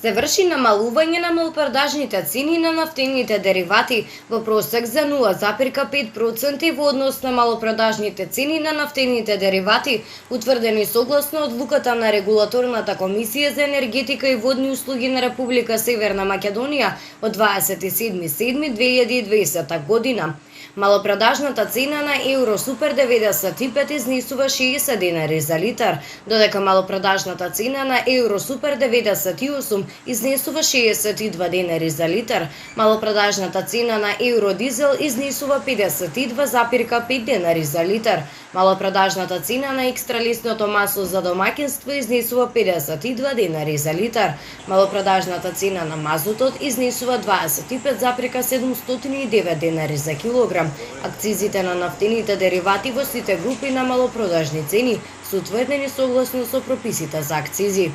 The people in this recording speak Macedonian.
Се врши намалување на малопродажните цени на нафтените деривати во просек за 0,5% во однос на малопродажните цени на нафтените деривати, утврдени согласно одлуката на Регулаторната комисија за енергетика и водни услуги на Република Северна Македонија од 27.7.2020 година. Малопродажната цена на Евро Супер 95 изнесува 60 денари за литар, додека малопродажната цена на Евро Супер 98 изнесува 62 денари за литар. Малопродажната цена на Евро Дизел изнесува 52,5 денари за литар. Малопродажната цена на екстралисното масло за домаќинство изнесува 52 денари за литар. Малопродажната цена на мазутот изнесува 25,709 денари за килограм. Акцизите на нафтените деривати во сите групи на малопродажни цени се утврдени согласно со прописите за акцизи.